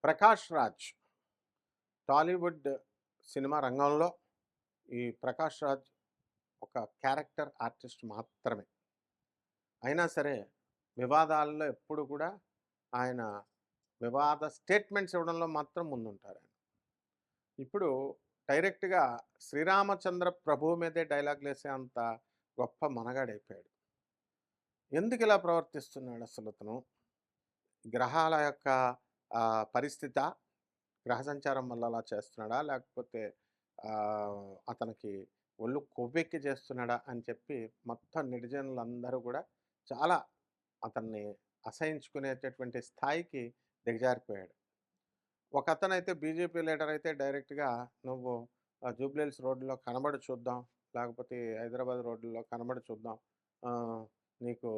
Prakash Raj Tollywood cinema రంగంలో ఈ ప్రకాష్ రాజ్ ఒక క్యారెక్టర్ ఆర్టిస్ట్ మాత్రమే. అయినా సరే వివాదాల్లో ఎప్పుడు కూడా ఆయన వివాద స్టేట్మెంట్స్ ఇవ్వడంలో మాత్రం ముందుంటారాయన. ఇప్పుడు డైరెక్ట్‌గా శ్రీరామచంద్ర ప్రభువు మీదే డైలాగులేసే అంత గొప్ప మనగాడైపోయాడు. ఎందుకిలా ప్రవర్తిస్తున్నాడసలతను? గ్రహాల యొక్క పరిస్థితా? గ్రహ సంచారం వల్ల అలా చేస్తున్నాడా? లేకపోతే అతనికి ఒళ్ళు కొవ్వెక్కి చేస్తున్నాడా? అని చెప్పి మొత్తం నెటిజన్లందరూ గూడా చాలా అతన్ని అసహించుకునేటటువంటి స్థాయికి దిగజారిపోయాడు. ఒకతనైతే బీజేపీ లీడర్ అయితే డైరెక్ట్‌గా "నువ్వు జూబ్లీ హిల్స్ రోడ్‌లో కనబడు చూద్దాం. లేకపోతే హైదరాబాద్ రోడ్‌లో కనబడు చూద్దాం. ఆహ్, నీకు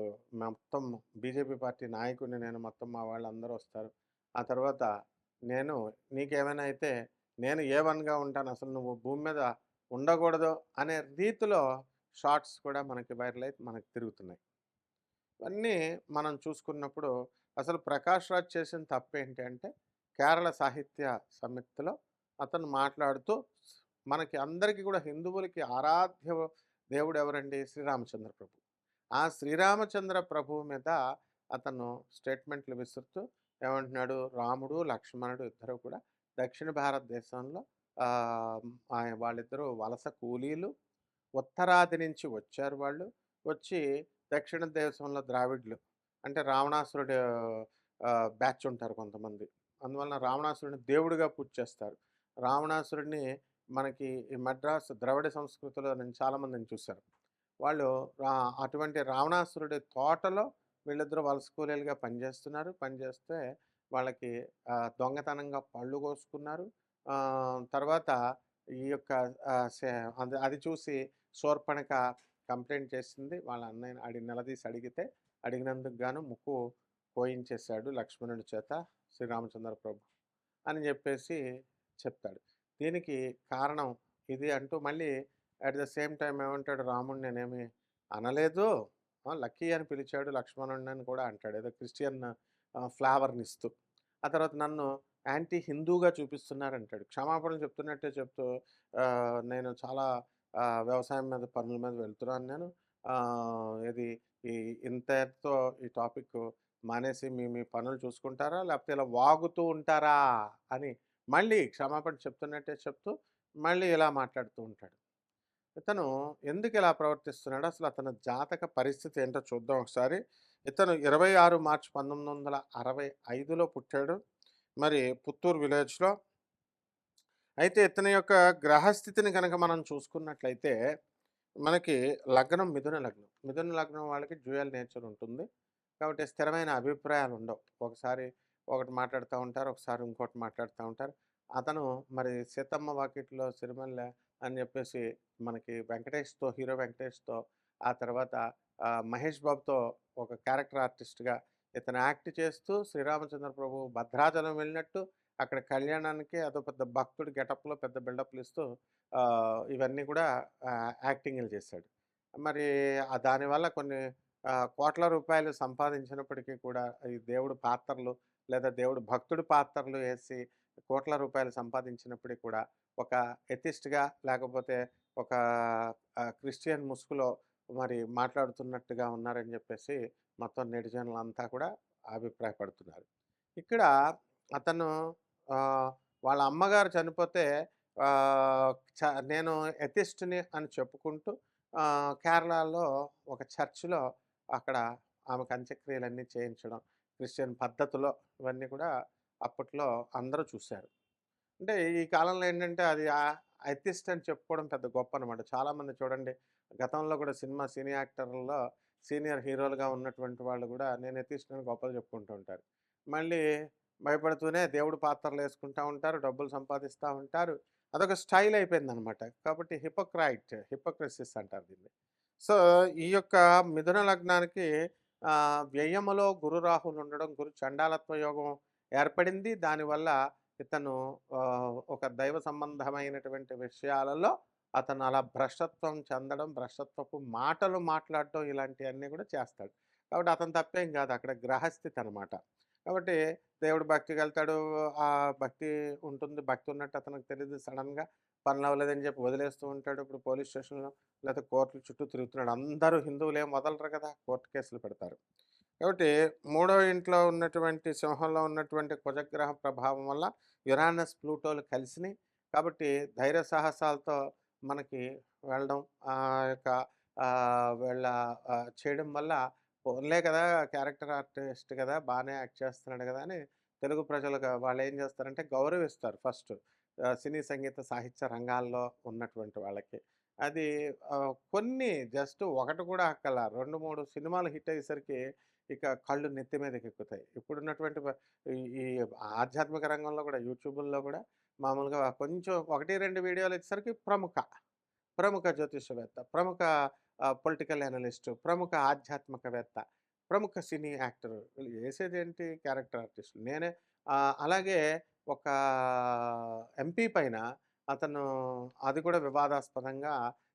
మొత్తం బీజేపీ పార్టీ నాయకుడిని నేను. మొత్తం మా వాళ్ళందరూ వస్తారు. ఆ తర్వాత నేను నీకేమైనా అయితే నేను ఏ1గా ఉంటాను. అసలు నువ్వు భూమి మీద ఉండకూడదు" అనే రీతిలో షార్ట్స్ కూడా మనకి వైరల్ అయి మనకు తిరుగుతున్నాయి. ఇవన్నీ మనం చూసుకున్నప్పుడు అసలు ప్రకాష్ రాజ్ చేసిన తప్పేంటి అంటే, కేరళ సాహిత్య సమ్మిత్‌లో అతను మాట్లాడుతూ మనకి అందరికీ కూడా హిందువులకి ఆరాధ్య దేవుడు ఎవరండి? శ్రీరామచంద్ర ప్రభు. ఆ శ్రీరామచంద్ర ప్రభువు మీద అతను స్టేట్మెంట్లు విసురుతూ ఏమంటున్నాడు? రాముడు, లక్ష్మణుడు ఇద్దరు కూడా దక్షిణ భారతదేశంలో వాళ్ళిద్దరూ వలస కూలీలు. ఉత్తరాది నుంచి వచ్చారు వాళ్ళు. వచ్చి దక్షిణ దేశంలో ద్రావిడులు అంటే రావణాసురుడు బ్యాచ్ ఉంటారు కొంతమంది. అందువలన రావణాసురుడిని దేవుడిగా పూజ చేస్తారు. రావణాసురుడిని మనకి ఈ మద్రాసు ద్రవిడ సంస్కృతిలో నేను చాలామందిని చూశాను. వాళ్ళు అటువంటి రావణాసురుడి తోటలో వీళ్ళిద్దరూ వలస కూలీలుగా పనిచేస్తున్నారు. పనిచేస్తే వాళ్ళకి దొంగతనంగా పళ్ళు కోసుకున్నారు. తర్వాత ఈ యొక్క అది చూసి శూర్పణఖ కంప్లెయింట్ చేసింది. వాళ్ళ అన్నయ్యని నిలదీసి అడిగినందుకు గాను ముక్కు కోయించేశాడు లక్ష్మణుడి చేత శ్రీరామచంద్ర ప్రభు అని చెప్పేసి చెప్తాడు. దీనికి కారణం ఇది అంటూ మళ్ళీ అట్ ద సేమ్ టైమ్ ఏమంటాడు? రాముడిని నేనేమి అనలేదు. లక్కీ అని పిలిచాడు లక్ష్మణుడిని అని కూడా అంటాడు. ఏదో క్రిస్టియన్ ఫ్లేవర్‌నిస్తూ. ఆ తర్వాత నన్ను యాంటీ హిందూగా చూపిస్తున్నారంటాడు. క్షమాపణలు చెప్తున్నట్టే చెప్తూ నేను చాలా వ్యవసాయం మీద పనుల మీద వెళ్తున్నాను నేను. ఇది ఈ ఇంతటితో ఈ టాపిక్ మానేసి మీ మీ పనులు చూసుకుంటారా? లేకపోతే ఇలా వాగుతూ ఉంటారా? అని మళ్ళీ క్షమాపణ చెప్తున్నట్టే చెప్తూ మళ్ళీ ఇలా మాట్లాడుతూ ఉంటాడు. ఇతను ఎందుకిలా ప్రవర్తిస్తున్నాడో అసలు అతని జాతక పరిస్థితి ఏంటో చూద్దాం ఒకసారి. ఇతను 26 మార్చి 1965లో పుట్టాడు. మరి పుత్తూరు విలేజ్‌లో. అయితే ఇతని యొక్క గ్రహస్థితిని గనక మనం చూసుకున్నట్లయితే మనకి లగ్నం మిథున లగ్నం. మిథున లగ్నం వాళ్ళకి డ్యూయల్ నేచర్ ఉంటుంది. కాబట్టి స్థిరమైన అభిప్రాయాలు ఉండవు. ఒకసారి ఒకటి మాట్లాడుతూ ఉంటారు. ఒకసారి ఇంకోటి మాట్లాడుతూ ఉంటారు. అతను మరి 'సీతమ్మ వాకిట్లో సిరిమల్లె' అని చెప్పేసి మనకి హీరో వెంకటేష్‌తో ఆ తర్వాత మహేష్ బాబుతో ఒక క్యారెక్టర్ ఆర్టిస్ట్‌గా ఇతను యాక్ట్ చేస్తూ శ్రీరామచంద్ర ప్రభు భద్రాచలం వెళ్ళినట్టు అక్కడ కళ్యాణానికి అదో పెద్ద భక్తుడి గెటప్‌లో పెద్ద బిల్డప్‌లు ఇస్తూ ఇవన్నీ కూడా యాక్టింగ్‌లు చేశాడు. మరి దానివల్ల కొన్ని కోట్ల రూపాయలు సంపాదించినప్పటికీ కూడా ఈ దేవుడు పాత్రలు లేదా దేవుడు భక్తుడి పాత్రలు వేసి కోట్ల రూపాయలు సంపాదించినప్పటికీ కూడా ఒక ఎథిస్ట్‌గా లేకపోతే ఒక క్రిస్టియన్ ముసుగులో మరి మాట్లాడుతున్నట్టుగా ఉన్నారని చెప్పేసి మొత్తం నెటిజన్లంతా కూడా అభిప్రాయపడుతున్నారు. ఇక్కడ అతను వాళ్ళ అమ్మగారు చనిపోతే ఆహ్, చ నేను ఎథిస్ట్‌ని అని చెప్పుకుంటూ కేరళలో ఒక చర్చ్‌లో అక్కడ ఆమెకు అంత్యక్రియలన్నీ చేయించడం, క్రిస్టియన్ పద్ధతిలో ఇవన్నీ కూడా అప్పట్లో అందరూ చూశారు. అంటే ఈ కాలంలో ఏంటంటే అది ఎథిస్ట్ అని చెప్పుకోవడం పెద్ద గొప్పనమాట. చాలామంది చూడండి గతంలో కూడా సినీ యాక్టర్లలో సీనియర్ హీరోలుగా ఉన్నటువంటి వాళ్ళు కూడా నేను ఎథిస్ట్ అని గొప్పలు చెప్పుకుంటూ ఉంటారు. మళ్ళీ భయపడుతూనే దేవుడు పాత్రలేసుకుంటా ఉంటారు. డబ్బులు సంపాదిస్తా ఉంటారు. అదొక స్టైల్ అయిపోయిందనమాట. కాబట్టి హిపోక్రసిస్ అంటారు దీన్ని. సో, ఈ యొక్క మిథున లగ్నానికి వ్యయములో గురు రాహులు ఉండడం, గురు చండాలత్వ యోగం ఏర్పడింది. దానివల్ల ఇతను ఒక దైవ సంబంధమైనటువంటి విషయాలలో అతను అలా భ్రష్టత్వం చెందడం, భ్రష్టత్వపు మాటలు మాట్లాడటం ఇలాంటియన్నీ కూడా చేస్తాడు. కాబట్టి అతని తప్పేం కాదు. అక్కడ గ్రహస్థితి అనమాట. కాబట్టి దేవుడు భక్తికెళ్తాడు. ఆ భక్తి ఉంటుంది. భక్తి ఉన్నట్టు అతనికి తెలీదు. సడెన్‌గా పనులవ్వలేదని చెప్పి వదిలేస్తూ ఉంటాడు. ఇప్పుడు పోలీస్ స్టేషన్‌లో లేకపోతే కోర్టుల చుట్టూ తిరుగుతున్నాడు. అందరూ హిందువులేం వదలరు కదా! కోర్టు కేసులు పెడతారు. కాబట్టి మూడో ఇంట్లో ఉన్నటువంటి సింహంలో ఉన్నటువంటి కుజగ్రహ ప్రభావం వల్ల యురానస్, ప్లూటోలు కలిసినాయి. కాబట్టి ధైర్య సాహసాలతో మనకి వెళ్ళడం యొక్క వీళ్ళ చేయడం వల్ల పోన్లే కదా! క్యారెక్టర్ ఆర్టిస్ట్ కదా! బానే యాక్ట్ చేస్తున్నాడు కదా! అని తెలుగు ప్రజలుగా వాళ్ళేం చేస్తారంటే గౌరవిస్తారు ఫస్టు. సినీ, సంగీత, సాహిత్య రంగాల్లో ఉన్నటువంటి వాళ్ళకి. అది కొన్ని జస్ట్ ఒకటి కూడా అక్కల 2, 3 సినిమాలు హిట్ అయ్యేసరికి ఇక కళ్ళు నెత్తి మీదకెక్కుతాయి. ఇప్పుడున్నటువంటి ఈ ఈ ఆధ్యాత్మిక రంగంలో కూడా యూట్యూబుల్లో కూడా మామూలుగా కొంచెం 1, 2 వీడియోలు వచ్చేసరికి ప్రముఖ జ్యోతిషవేత్త, ప్రముఖ పొలిటికల్ అనలిస్టు, ప్రముఖ ఆధ్యాత్మికవేత్త, ప్రముఖ సినీ యాక్టరు వీళ్ళు చేసేదేంటి క్యారెక్టర్ ఆర్టిస్టులు. అలాగే ఒక ఎంపీ పైన అతను అది కూడా వివాదాస్పదంగా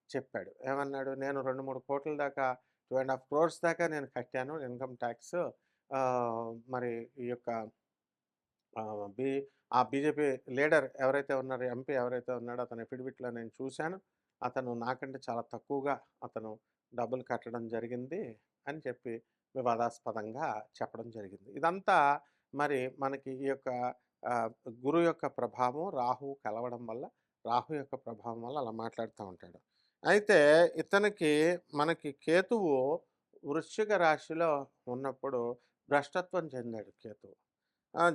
చెప్పాడు. ఏమన్నాడు? నేను 2, 3 కోట్ల దాకా 2.5 క్రోర్స్ దాకా నేను కట్టాను ఇన్‌కమ్ టాక్స్. మరి ఈ యొక్క ఆహ్, బి బీజేపీ లీడర్ ఎవరైతే ఉన్నారో, ఎంపీ ఎవరైతే ఉన్నాడో అతని అఫిడవిట్‌లో నేను చూశాను. అతను నాకంటే చాలా తక్కువగా అతను డబ్బులు కట్టడం జరిగింది అని చెప్పి వివాదాస్పదంగా చెప్పడం జరిగింది. ఇదంతా మరి మనకి ఈ యొక్క ఆహ్, గురువు యొక్క ప్రభావం, రాహువు కలవడం వల్ల, రాహు యొక్క ప్రభావం వల్ల అలా మాట్లాడుతా ఉంటాడు. అయితే ఇతనికి మనకి కేతువు వృశ్చిక రాశిలో ఉన్నప్పుడు భ్రష్టత్వం చెందాడు కేతువు.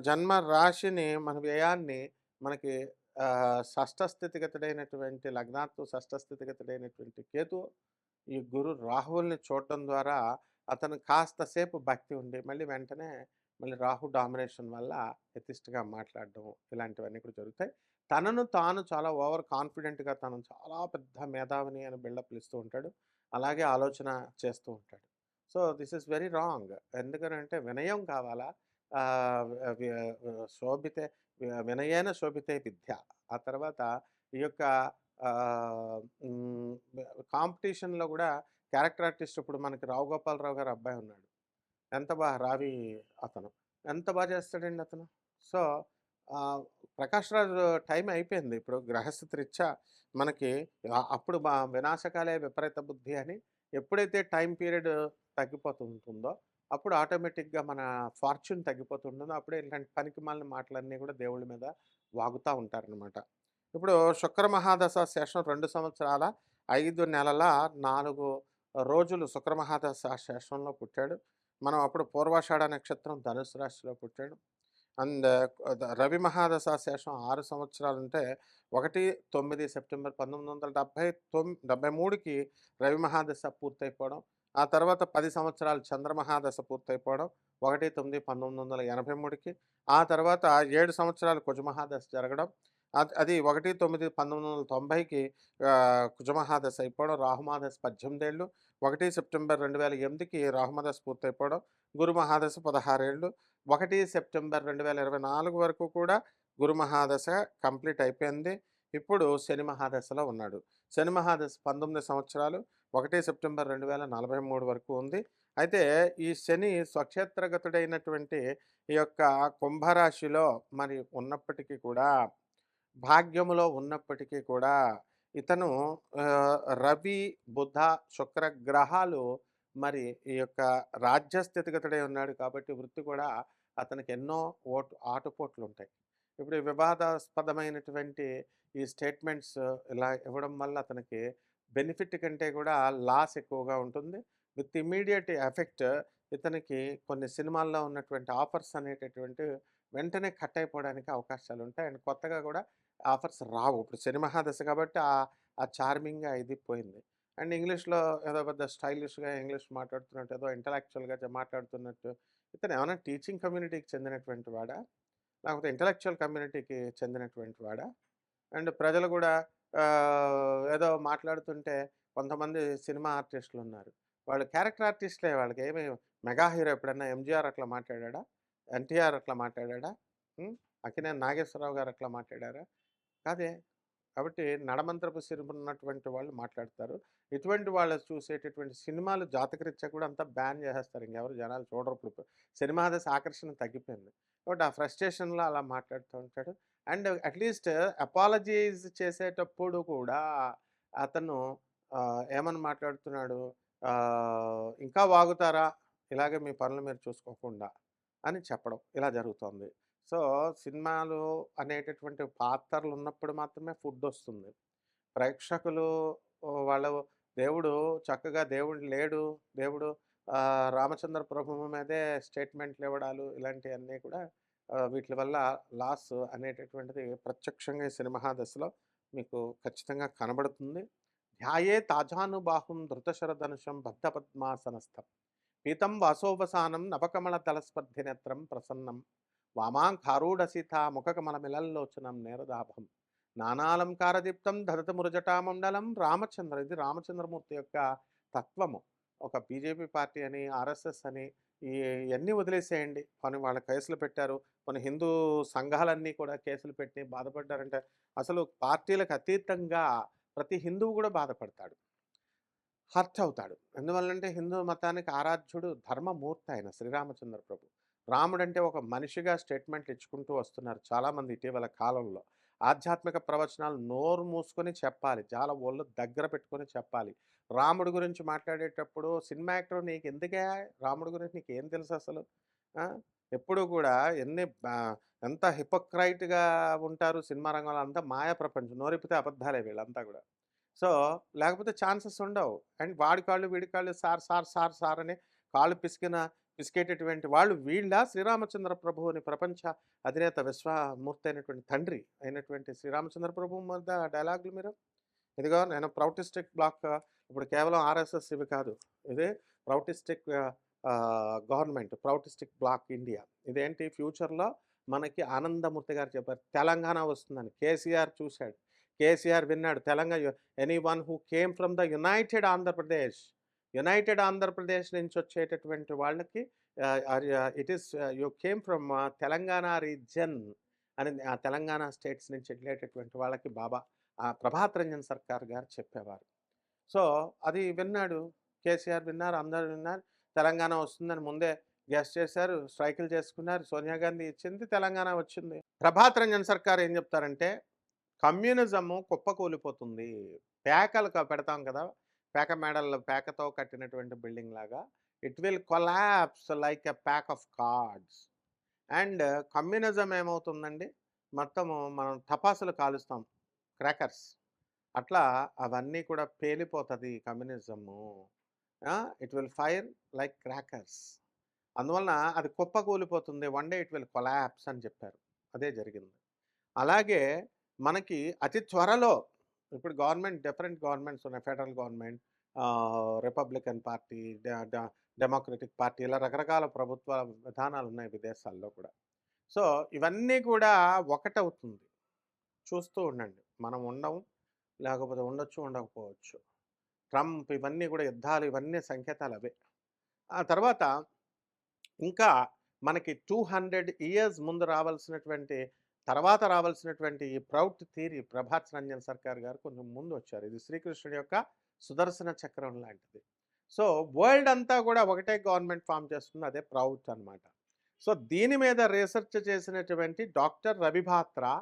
జన్మ రాశిని మన వ్యయాన్ని మనకి షష్ఠ స్థితిగతుడైనటువంటి లగ్నాత్తు షష్ఠ స్థితిగతుడైనటువంటి కేతు ఈ గురు రాహువుల్ని చూడటం ద్వారా అతను కాస్త సేపు భక్తి ఉండి మళ్ళీ వెంటనే మళ్ళీ రాహు డామినేషన్ వల్ల ఎథిస్ట్‌గా మాట్లాడడం ఇలాంటివన్నీ కూడా జరుగుతాయి. తనను తాను చాలా ఓవర్ కాన్ఫిడెంట్‌గా తను చాలా పెద్ద మేధావిని అని బిల్డప్‌లు ఇస్తూ ఉంటాడు. అలాగే ఆలోచన చేస్తూ ఉంటాడు. So, this is very wrong. ఎందుకనంటే వినయం కావాలా? ఆహ్, వి శోభితే వినయేన శోభితే విద్య. ఆ తర్వాత ఈ యొక్క కాంపిటీషన్‌లో గూడా క్యారెక్టర్ ఆర్టిస్ట్ ఇప్పుడు మనకి 'రావు గోపాలరావు' గారి అబ్బాయి ఉన్నాడు. ఎంత బా రావి అతను. ఎంత బా చేస్తాడండి అతను. సో, ఆహ్, 'ప్రకాష్ రాజ్' టైం అయిపోయింది. ఇప్పుడు గ్రహస్థితి రీత్యా మనకి అప్పుడు వినాశకాలే విపరీత బుద్ధి అని ఎప్పుడైతే టైం పీరియడ్ తగ్గిపోతుంటుందో, అప్పుడు ఆటోమేటిక్‌గా మన ఫార్చ్యూన్ తగ్గిపోతుంటుందో, అప్పుడే ఇలాంటి పనికిమాలిన మాటలన్నీ కూడా దేవుళ్ళ మీద వాగుతా ఉంటారనమాట. ఇప్పుడు శుక్ర మహాదశ శేషం 2 సంవత్సరాల 5 నెలల 4 రోజులు శుక్ర మహాదశ శేషంలో పుట్టాడు. మనం అప్పుడు పూర్వాషాఢ నక్షత్రం ధనుసు రాశిలో పుట్టాడు. అండ్ రవి మహాదశ శేషం 6 సంవత్సరాలుంటే 1, 9 సెప్టెంబర్ 1973కి రవి మహాదశ పూర్తయిపోవడం. ఆ తర్వాత 10 సంవత్సరాలు చంద్ర మహాదశ పూర్తయిపోవడం. 1, 9, 1983కి. ఆ తర్వాత 7 సంవత్సరాలు కుజ మహాదశ జరగడం. అది 1, 9, 1990కి కుజమహాదశ అయిపోవడం. రాహుమహాదశ 18 ఏళ్ళు. 1 సెప్టెంబర్ 2008కి రాహుమహాదశ పూర్తయిపోవడం. గురు మహాదశ 16 ఏళ్ళు. 1 సెప్టెంబర్ 2024 వరకు కూడా గురు మహాదశ కంప్లీట్ అయిపోయింది. ఇప్పుడు శని మహాదశలో ఉన్నాడు. శని మహాదశ 19 సంవత్సరాలు. 1 సెప్టెంబర్ 2043 వరకు ఉంది. అయితే ఈ శని స్వక్షేత్రగతుడైనటువంటి ఈ యొక్క కుంభరాశిలో మరి ఉన్నప్పటికీ కూడా భాగ్యములో ఉన్నప్పటికీ కూడా ఇతను రవి, బుధ, శుక్ర గ్రహాలు మరి ఈ యొక్క రాజ్య స్థితిగతుడై ఉన్నాడు కాబట్టి వృత్తి కూడా అతనికి ఎన్నో ఆటుపోట్లుంటాయి. ఇప్పుడు ఈ వివాదాస్పదమైనటువంటి ఈ స్టేట్మెంట్స్ ఇలా ఇవ్వడం వల్ల అతనికి బెనిఫిట్ కంటే కూడా లాస్ ఎక్కువగా ఉంటుంది. విత్ ఇమ్మీడియేట్ ఎఫెక్ట్ ఇతనికి కొన్ని సినిమాల్లో ఉన్నటువంటి ఆఫర్స్ అనేటటువంటివి వెంటనే కట్ అయిపోవడానికి అవకాశాలుంటాయి. అండ్ కొత్తగా కూడా ఆఫర్స్ రావు. ఇప్పుడు శని మహాదశ కాబట్టి ఆ చార్మింగ్‌గా ఇది పోయింది. అండ్ ఇంగ్లీష్‌లో ఏదో పెద్ద స్టైలిష్‌గా ఇంగ్లీష్ మాట్లాడుతున్నట్టు, ఏదో ఇంటలెక్చువల్‌గా మాట్లాడుతున్నట్టు. ఇతను ఏమన్నా టీచింగ్ కమ్యూనిటీకి చెందినటువంటి వాడా? లేకపోతే ఇంటలెక్చువల్ కమ్యూనిటీకి చెందినటువంటి వాడా? అండ్ ప్రజలు గూడా ఏదో మాట్లాడుతుంటే కొంతమంది సినిమా ఆర్టిస్టులున్నారు. వాళ్ళు క్యారెక్టర్ ఆర్టిస్ట్‌లే వాళ్ళకేమి మెగా హీరో ఎప్పుడన్నా 'ఎంజీఆర్' అట్లా మాట్లాడాడా? 'ఎన్టీఆర్' అట్లా మాట్లాడాడా? హ్మ్. అక్కినేని నాగేశ్వరరావు గారు అట్లా మాట్లాడారా? కాదే. కాబట్టి నడమంత్రపు సిరులు ఉన్నటువంటి వాళ్ళు మాట్లాడతారు. ఇటువంటి వాళ్ళు చూసేటటువంటి సినిమాలు జాతకరీత్యా కూడా అంతా బ్యాన్ చేసేస్తారు. ఇంకెవరు జనాలు చూడరు. ఇప్పుడు సినిమా దశ ఆకర్షణ తగ్గిపోయింది. కాబట్టి ఆ ఫ్రస్ట్రేషన్‌లో అలా మాట్లాడుతూ ఉంటాడు. అండ్ అట్‌లీస్ట్ అపాలజైజ్ చేసేటప్పుడు కూడా అతను ఏమని మాట్లాడుతున్నాడు, "ఇంకా వాగుతారా? ఇలాగే మీ పనులు మీరు చూసుకోకుండా" అని చెప్పడం ఇలా జరుగుతోంది. సో, సినిమాలు అనేటటువంటి పాత్రలు ఉన్నప్పుడు మాత్రమే ఫుడ్డొస్తుంది. ప్రేక్షకులు వాళ్ళు దేవుడు చక్కగా దేవుడు లేడు, దేవుడు రామచంద్ర ప్రభువు మీదే స్టేట్మెంట్‌లివ్వడాలు ఇలాంటియన్నీ కూడా వీట్లి వల్ల లాస్ అనేటటువంటిది ప్రత్యక్షంగా ఈ సినిమా దశలో మీకు ఖచ్చితంగా కనబడుతుంది. ధ్యాయే తాజానుబాహుం ధృతశరధనుషం బద్ధపద్మాసనస్థం పీతం వాసోవసానం నవకమలదళస్పర్ధినేత్రం ప్రసన్నం వామాంకారూఢసీతా ముఖకమలమిలల్లోచనం నేరదాభం నానాలంకారదీప్తం ధరతమురజటామండలం రామచంద్ర. ఇది రామచంద్రమూర్తి యొక్క తత్వము. ఒక బీజేపీ పార్టీ అని, ఆర్ఎస్ఎస్ అని ఇయన్నీ వదిలేసేయండి. కొన్ని వాళ్ళ కేసులు పెట్టారు. కొన్ని హిందూ సంఘాలన్నీ కూడా కేసులు పెట్టి బాధపడ్డారంటే అసలు పార్టీలకు అతీతంగా ప్రతి హిందువు కూడా బాధపడతాడు. హర్ట్ అవుతాడు. ఎందువల్లంటే హిందూ మతానికి ఆరాధ్యుడు ధర్మమూర్తి ఆయన శ్రీరామచంద్ర ప్రభు. రాముడంటే ఒక మనిషిగా స్టేట్మెంట్లు ఇచ్చుకుంటూ వస్తున్నారు చాలామంది ఇటీవల కాలంలో. ఆధ్యాత్మిక ప్రవచనాలు నోరు మూసుకొని చెప్పాలి. చాలా ఒళ్ళు దగ్గర పెట్టుకొని చెప్పాలి. రాముడి గురించి మాట్లాడేటప్పుడు సినిమా యాక్టర్ నీకెందుకే రాముడి గురించి నీకేం తెలుసు అసలు? ఆ! ఎప్పుడూ కూడా ఎంత హిపోక్రైట్‌గా ఉంటారు సినిమా రంగంలో అంతా మాయా ప్రపంచం. నోరిప్పితే అబద్ధాలే వీళ్ళంతా గూడా. సో, లేకపోతే ఛాన్సెస్ ఉండవు. అండ్ వాడి కాళ్ళు, వీడి కాళ్ళు సార్, సార్, సార్, సార్ అని కాళ్ళు పిసికేటటువంటి వాళ్ళు వీళ్ళా? శ్రీరామచంద్ర ప్రభువుని ప్రపంచ అధినేత విశ్వమూర్తి అయినటువంటి తండ్రి అయినటువంటి శ్రీరామచంద్ర ప్రభువు మధ్య డైలాగులు మీరు? ఇదిగో నేను ప్రౌటిస్టిక్ బ్లాక్ ఇప్పుడు కేవలం ఆర్ఎస్ఎస్ ఇవి కాదు. ఇది Proutistic government. Proutistic Bloc India. ఇదేంటి ఫ్యూచర్‌లో మనకి ఆనందమూర్తి గారు చెప్పారు. తెలంగాణ వస్తుందని. కేసీఆర్ చూసాడు. కేసీఆర్ విన్నాడు. Anyone who came from the United Andhra Pradesh. United Andhra Pradesh నుంచి వచ్చేటటువంటి వాళ్ళకి it is you came from Telangana region అని ఆ తెలంగాణ స్టేట్స్ నుంచి వెళ్ళేటటువంటి వాళ్ళకి బాబా ప్రభాత్ రంజన్ సర్కార్ గారు చెప్పేవారు. సో, అది విన్నాడు. కేసీఆర్ విన్నారు. అందరూ విన్నారు. తెలంగాణ వస్తుందని ముందే గెస్ చేశారు. స్ట్రైకులు చేసుకున్నారు. సోనియా గాంధీ ఇచ్చింది. తెలంగాణ వచ్చింది. ప్రభాత్ రంజన్ సర్కార్ ఏం చెప్తారంటే కమ్యూనిజము కుప్పకూలిపోతుంది. పేకలు పెడతాం కదా! పేక మేడల్లో పేకతో కట్టినటువంటి బిల్డింగ్ లాగా. It will collapse like a pack of cards. And communism ఏమవుతుందండి? మొత్తము మనం టపాసులు కాలుస్తాం. క్రాకర్స్. అట్లా అవన్నీ కూడా పేలిపోతది communism. It will fire like crackers. అందువలన అది కుప్పకూలిపోతుంది. One day it will collapse అని చెప్పారు. అదే జరిగింది. అలాగే మనకి అతి త్వరలో ఇప్పుడు డిఫరెంట్ గవర్నమెంట్స్ ఉన్నాయి. Federal government, Republican party, Democratic party ఇలా రకరకాల ప్రభుత్వ విధానాలు ఉన్నాయి విదేశాల్లో కూడా. సో, ఇవన్నీ కూడా ఒకటవుతుంది. చూస్తూ ఉండండి. మనం ఉండము. లేకపోతే ఉండొచ్చు, ఉండకపోవచ్చు. ట్రంప్ ఇవన్నీ కూడా యుద్ధాలు ఇవన్నీ సంకేతాలు అవే. ఆ తర్వాత ఇంకా మనకి 200 ఇయర్స్ ముందు తర్వాత రావాల్సినటువంటి ఈ ప్రౌట్ థియరీ ప్రభాత్ రంజన్ సర్కార్ గారు కొంచెం ముందు వచ్చారు. ఇది శ్రీకృష్ణుడి యొక్క సుదర్శన చక్రం లాంటిది. సో, వరల్డ్ అంతా కూడా ఒకటే గవర్నమెంట్ ఫార్మ్ చేస్తుంది. అదే ప్రౌట్ అనమాట. సో, దీని మీద రీసెర్చ్ చేసినటువంటి doctor Ravi Batra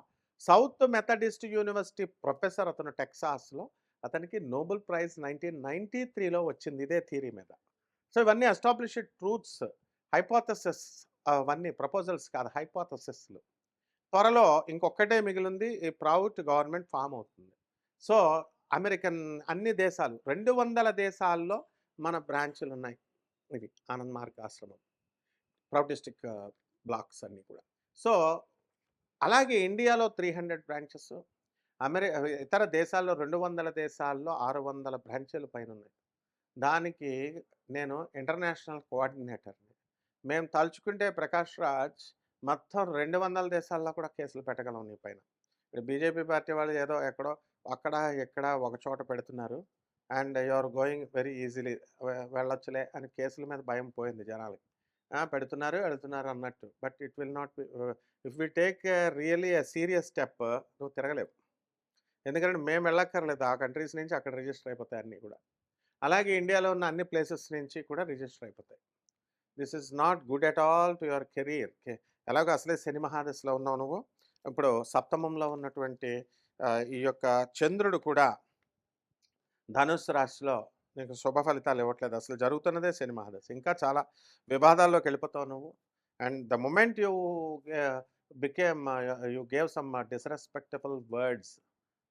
south Methodist university professor. అతను టెక్సాస్‌లో. అతనికి నోబెల్ ప్రైజ్ 1993లో వచ్చింది ఇదే థియరీ మీద. సో, ఇవన్నీ ఎస్టాబ్లిష్డ్ ట్రూత్స్, హైపోథెసిస్ అవన్నీ ప్రపోజల్స్ కాదు హైపోథెసిస్‌లు. త్వరలో ఇంకొక్కటే మిగిలింది. ఈ ప్రౌట్ గవర్నమెంట్ ఫామ్ అవుతుంది. సో, అమెరికన్ అన్ని దేశాలు 200 దేశాల్లో మన బ్రాంచులున్నాయి. ఇవి ఆనంద్ మార్గ్ ఆశ్రమం. ప్రౌటిస్టిక్ బ్లాక్స్ అన్నీ కూడా. సో, అలాగే ఇండియాలో 300 బ్రాంచెస్. ఇతర దేశాల్లో 200 దేశాల్లో 600 బ్రాంచీలు పైనున్నాయి. దానికి నేను ఇంటర్నేషనల్ కోఆర్డినేటర్‌ని. మేము తలుచుకుంటే ప్రకాష్ రాజ్ మొత్తం 200 దేశాల్లో కూడా కేసులు పెట్టగలం నీ పైన. ఇప్పుడు బీజేపీ పార్టీ వాళ్ళు ఏదో ఎక్కడో అక్కడ, ఇక్కడ ఒక చోట పెడుతున్నారు. And you are going very easily వెళ్ళొచ్చులే అని కేసుల మీద భయం పోయింది జనాలకి. పెడుతున్నారు, వెళ్తున్నారు అన్నట్టు. But it will not be if we take really a serious step నువ్వు తిరగలేవు. ఎందుకంటే మేము వెళ్ళక్కర్లేదు. ఆ కంట్రీస్ నుంచి అక్కడ రిజిస్టర్ అయిపోతాయి అన్నీ కూడా. అలాగే ఇండియాలో ఉన్న అన్ని ప్లేసెస్ నుంచి కూడా రిజిస్టర్ అయిపోతాయి. This is not good at all to your career. ఎలాగో అసలే శని మహాదశలో ఉన్నావు నువ్వు. ఇప్పుడు సప్తమంలో ఉన్నటువంటి ఈ యొక్క చంద్రుడు కూడా ధనుస్సు రాశిలో నీకు శుభ ఫలితాలు ఇవ్వట్లేదు. అసలు జరుగుతున్నదే శని మహాదశ. ఇంకా చాలా వివాదాల్లోకి వెళ్ళిపోతావు నువ్వు. And the moment you became you gave some disrespectable words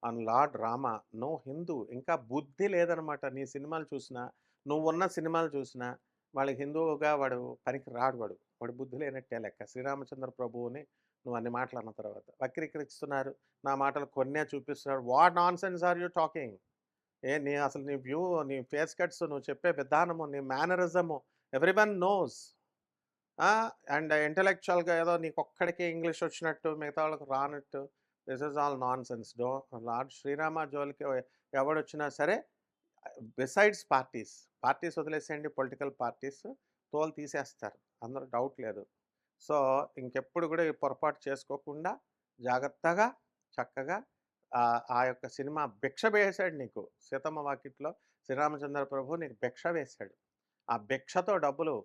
on Lord Rama. No Hindu. ఇంకా బుద్ధి లేదనమాట. నీ సినిమాలు చూసినా, నువ్వున్న సినిమాలు చూసినా, వాళ్ళకి హిందువుగా వాడు పనికి రాడు వాడు. వాడు బుద్ధి లేనట్టే లెక్క. శ్రీరామచంద్ర ప్రభువుని నువ్వు అన్ని మాటలు అన్న తర్వాత వక్రీకరిస్తున్నారు. నా మాటలు కొన్నే చూపిస్తున్నారు. What nonsense are you talking? నీ అసలు నీ వ్యూ, నీ ఫేస్ కట్స్, నువ్వు చెప్పే విధానము, నీ మేనరిజము ఎవ్రీవన్ నోస్. అండ్ ఇంటలెక్చువల్‌గా ఏదో నీకొక్కడికే ఇంగ్లీష్ వచ్చినట్టు, మిగతా వాళ్ళకి రానట్టు. This is all nonsense. Lord Shriram జోలికి ఎవడొచ్చినా సరే, బిసైడ్స్ పార్టీస్, పార్టీస్ వదిలేసేయండి, పొలిటికల్ పార్టీస్ తోలు తీసేస్తారు. అందులో డౌట్ లేదు. సో, ఇంకెప్పుడు కూడా ఈ పొరపాటు చేసుకోకుండా జాగ్రత్తగా, చక్కగా ఆ యొక్క సినిమా భిక్ష వేశాడు నీకు. 'సీతమ్మ వాకిట్లో' శ్రీరామచంద్ర ప్రభు నీకు భిక్ష వేశాడు. ఆ భిక్షతో డబ్బులు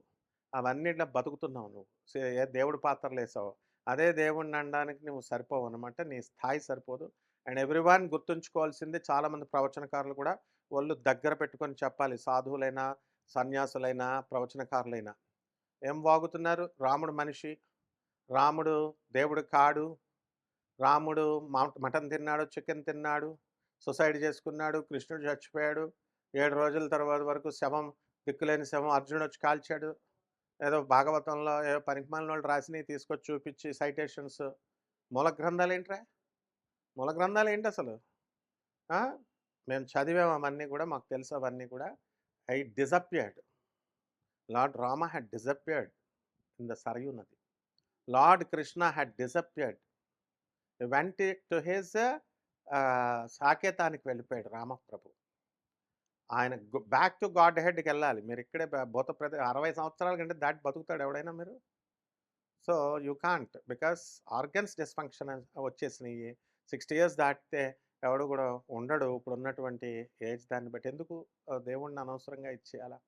అవన్నిట్లో బతుకుతున్నావు నువ్వు. ఏ దేవుడి పాత్రలేసావో. అదే దేవుడిని అనడానికి నువ్వు సరిపోవనమాట. నీ స్థాయి సరిపోదు. అండ్ ఎవ్రీవన్ గుర్తుంచుకోవాల్సింది, చాలామంది ప్రవచనకారులు కూడా ఒళ్ళు దగ్గర పెట్టుకొని చెప్పాలి. సాధువులైనా, సన్యాసులైనా, ప్రవచనకారులైనా. ఏం వాగుతున్నారు? రాముడు మనిషి, రాముడు దేవుడు కాడు, రాముడు మటన్ తిన్నాడు, చికెన్ తిన్నాడు, సూసైడ్ చేసుకున్నాడు, కృష్ణుడు చచ్చిపోయాడు, 7 రోజుల తర్వాత వరకు శవం, దిక్కులేని శవం అర్జునుడొచ్చి కాల్చాడు. ఏదో భాగవతంలో ఏదో పనికిమాలినోళ్ళు రాసినవి తీసుకొచ్చి చూపిచ్చి సైటేషన్స్. మూల గ్రంథాలేంట్రా? మూల గ్రంథాలేంటసలు? ఆ! మేము చదివాం అవన్నీ గూడా. మాకు తెలుసు అవన్నీ కూడా. I disappeared. Lord Rama had disappeared in the Sarayu నది. Lord Krishna had disappeared. Went to his సాకేతానికి వెళ్ళిపోయాడు రామప్రభు. ఆయన బ్యాక్ టు గాడ్ హెడ్‌కెళ్ళాలి. మీరిక్కడే భూత ప్రేత 60 సంవత్సరాల కంటే దాటి బతుకుతాడా ఎవడైనా మీరు? So, you can't. Because organs dysfunction వచ్చేసినియి. 60 ఇయర్స్ దాటితే ఎవడు గూడా ఉండడు. ఇప్పుడున్నటువంటి ఏజ్ దాన్ని బట్టి. ఎందుకు దేవుడిని అనవసరంగా ఇచ్చేయాలా?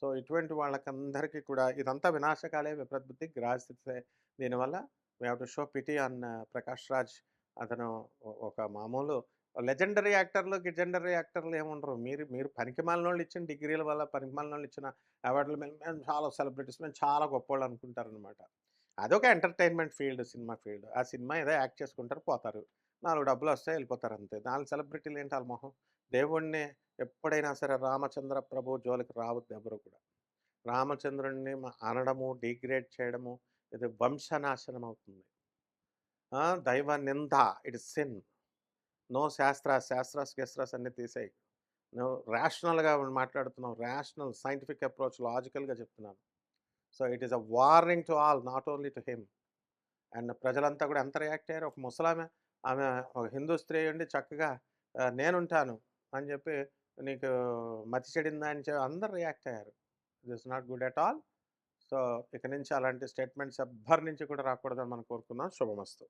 సో, ఇటువంటి వాళ్ళకందరికీ కూడా ఇదంతా వినాశకాలే, విపద్బుద్ధి, గ్రహస్థితే. దీనివల్ల we have to show pity on Prakash Raj. అతను ఒక మామూలు లెజెండరీ యాక్టర్లు, గిజెండరీ యాక్టర్లు ఏముండరు. మీరు మీరు పనికిమాలినోళ్ళు ఇచ్చిన డిగ్రీల వల్ల, పనికిమాలినోళ్ళు ఇచ్చిన అవార్డుల మీద మేము చాలా సెలబ్రిటీస్, మేము చాలా గొప్పోళ్ళు అనుకుంటారనమాట. అదొక ఎంటర్‌టైన్‌మెంట్ ఫీల్డ్, సినిమా ఫీల్డ్. ఆ సినిమా ఏదో యాక్ట్ చేసుకుంటారు, పోతారు. 4 డబ్బులొస్తాయి, ఎళ్ళిపోతారు అంతే. 4 సెలబ్రిటీలు ఏంటి ఆళ్ళ మొహం? దేవుడిని ఎప్పుడైనా సరే రామచంద్ర ప్రభు జోలికి రావద్దు ఎవరు కూడా. రామచంద్రుడిని అనడము, డిగ్రేడ్ చేయడము, ఇది వంశనాశనం అవుతుంది. దైవ నింద, ఇట్ ఇస్ సిన్. నో శాస్త్రాస్ గిస్త్రాస్ అన్నీ తీసేయి. నువ్వు రేషనల్‌గా మాట్లాడుతున్నావు. రేషనల్, సైంటిఫిక్ అప్రోచ్, లాజికల్‌గా చెప్తున్నాను. So, it is a warning to all, not only to him. And ప్రజలంతా కూడా ఎంత రియాక్ట్ అయ్యారు. ఒక ముసలామె, ఆమె ఒక హిందూ స్త్రీ ఉండి చక్కగా నేనుంటాను అని చెప్పి, నీకు మతి చెడిందా అని అందరూ రియాక్ట్ అయ్యారు. This not good at all. So, ఇక నుంచి అలాంటి స్టేట్మెంట్స్ ఎవ్వరి నుంచి కూడా రాకూడదని మనం కోరుకుందాం. శుభమస్తు.